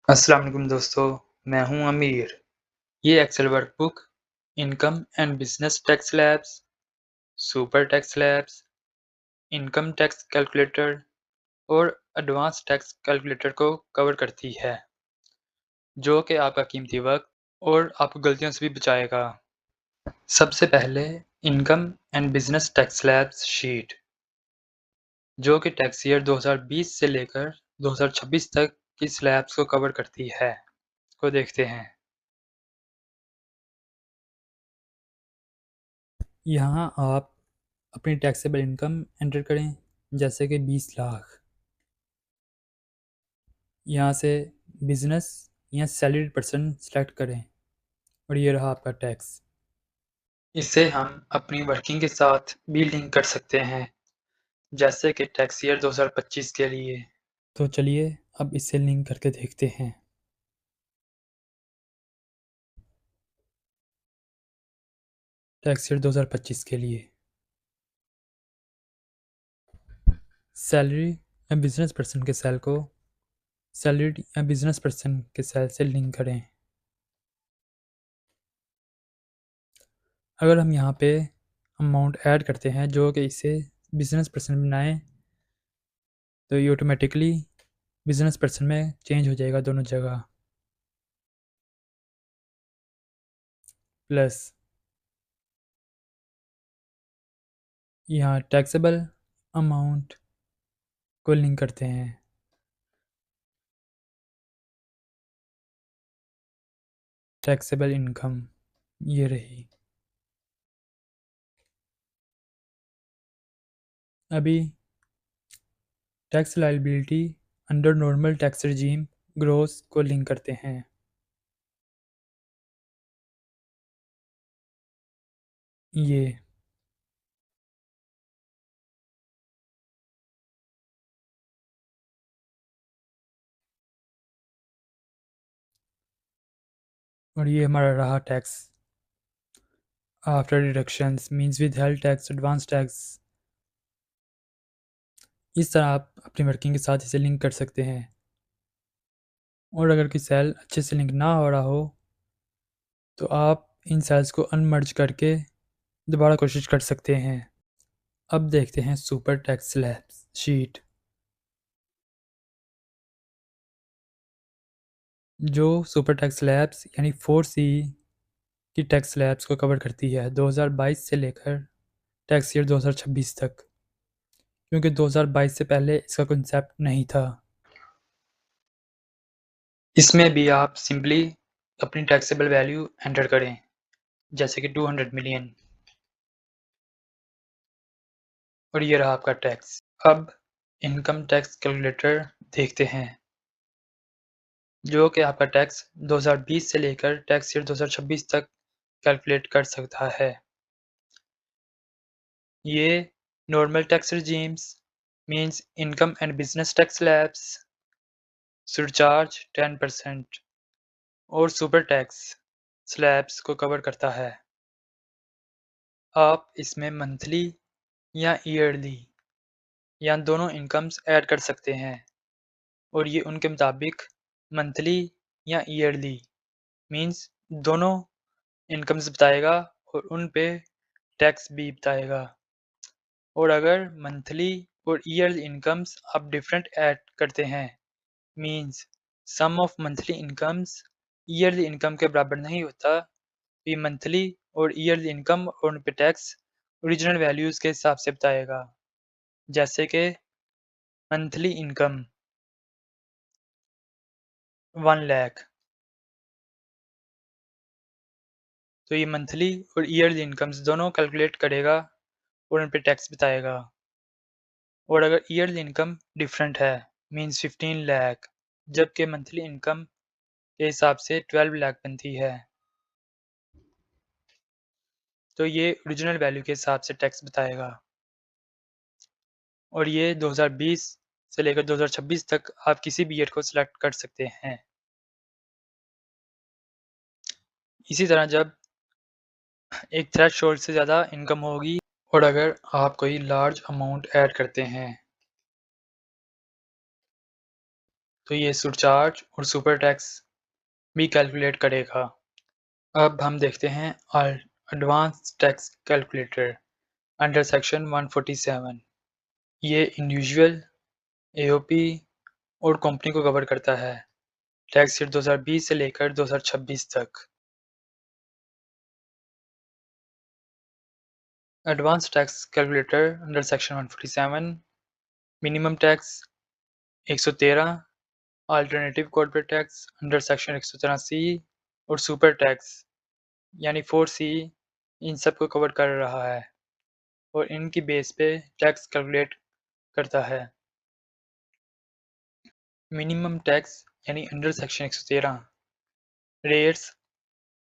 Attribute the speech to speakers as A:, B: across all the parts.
A: अस्सलाम वालेकुम दोस्तों, मैं हूं अमीर। ये Excel workbook income and business tax slabs, super tax slabs, income tax calculator और एडवांस टैक्स कैलकुलेटर को कवर करती है, जो कि आपका कीमती वक्त और आपको गलतियों से भी बचाएगा। सबसे पहले income and business tax slabs sheet, जो कि टैक्स ईयर 2020 से लेकर 2026 तक की स्लैब्स को कवर करती है, को देखते हैं। यहाँ आप अपनी टैक्सेबल इनकम एंटर करें, जैसे कि 20 लाख। यहाँ से बिजनेस या सैलरीड पर्सन सेलेक्ट करें और ये रहा आपका टैक्स। इसे हम अपनी वर्किंग के साथ भी लिंक कर सकते हैं, जैसे कि टैक्स ईयर 2025 के लिए। तो चलिए अब इसे लिंक करके देखते हैं। टैक्स ईयर 2025 के लिए सैलरी या बिजनेस पर्सन के सेल को सैलरीड या बिजनेस पर्सन के सेल से लिंक करें। अगर हम यहाँ पे अमाउंट ऐड करते हैं जो कि इसे बिजनेस पर्सन बनाए, तो ये ऑटोमेटिकली बिजनेस पर्सन में चेंज हो जाएगा दोनों जगह। प्लस यहाँ टैक्सेबल अमाउंट को लिंक करते हैं। टैक्सेबल इनकम ये रही। अभी tax liability under normal tax regime gross को लिंक करते हैं। ये और ये हमारा रहा tax after deductions means with health tax advance tax. इस तरह आप अपनी वर्किंग के साथ इसे लिंक कर सकते हैं। और अगर कोई सेल अच्छे से लिंक ना हो रहा हो तो आप इन सेल्स को अनमर्ज करके दोबारा कोशिश कर सकते हैं। अब देखते हैं सुपर टैक्स स्लैब्स शीट, जो सुपर टैक्स स्लैब्स यानी 4C की टैक्स स्लैब्स को कवर करती है 2022 से लेकर टैक्स ईयर 2026 तक, क्योंकि 2022 से पहले इसका कॉन्सेप्ट नहीं था। इसमें भी आप सिंपली अपनी टैक्सेबल वैल्यू एंटर करें, जैसे कि 200 मिलियन, और ये रहा आपका टैक्स। अब इनकम टैक्स कैलकुलेटर देखते हैं, जो कि आपका टैक्स 2020 से लेकर टैक्स ईयर 2026 तक कैलकुलेट कर सकता है। ये normal tax regimes means income and business tax slabs, surcharge 10% और सुपर टैक्स स्लैब्स को कवर करता है। आप इसमें मंथली या ईयरली या दोनों इनकम्स ऐड कर सकते हैं और ये उनके मुताबिक मंथली या ईयरली मींस दोनों इनकम्स बताएगा और उन पे टैक्स भी बताएगा। और अगर मंथली और ईयरली इनकम्स आप डिफरेंट ऐड करते हैं means sum of monthly incomes yearly income के बराबर नहीं होता, तो ये मंथली और ईयरली इनकम और उन पे टैक्स ओरिजिनल वैल्यूज़ के हिसाब से बताएगा। जैसे कि मंथली इनकम 1 लाख, तो ये मंथली और ईयरली इनकम्स दोनों कैलकुलेट करेगा और उन पे टैक्स बताएगा। और अगर ईयरली इनकम डिफरेंट है मींस 15 लाख, जबकि मंथली इनकम के हिसाब से 12 लाख बनती है, तो ये ओरिजिनल वैल्यू के हिसाब से टैक्स बताएगा। और ये 2020 से लेकर 2026 तक आप किसी भी ईयर को सिलेक्ट कर सकते हैं। इसी तरह जब एक थ्रेशोल्ड से ज़्यादा इनकम होगी और अगर आप कोई लार्ज अमाउंट ऐड करते हैं, तो ये सरचार्ज और सुपर टैक्स भी कैलकुलेट करेगा। अब हम देखते हैं advance tax calculator under section 147। ये इंडिविजुअल, एओपी और कंपनी को कवर करता है, टैक्स ईयर 2020 से लेकर 2026 तक। Advance tax calculator under section 147, minimum tax 113, alternative corporate tax under section 113C और सुपर टैक्स यानी 4C इन सब को कवर कर रहा है और इनकी बेस पे टैक्स कैलकुलेट करता है। मिनिमम टैक्स यानी अंडर सेक्शन 113 रेट्स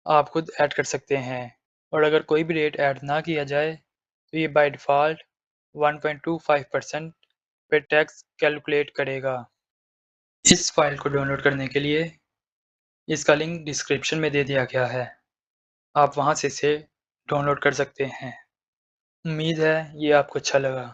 A: आप खुद ऐड कर सकते हैं और अगर कोई भी रेट ऐड ना किया जाए तो ये बाय डिफ़ॉल्ट 1.25% पे टैक्स कैलकुलेट करेगा। इस फाइल को डाउनलोड करने के लिए इसका लिंक डिस्क्रिप्शन में दे दिया गया है। आप वहां से इसे डाउनलोड कर सकते हैं। उम्मीद है ये आपको अच्छा लगा।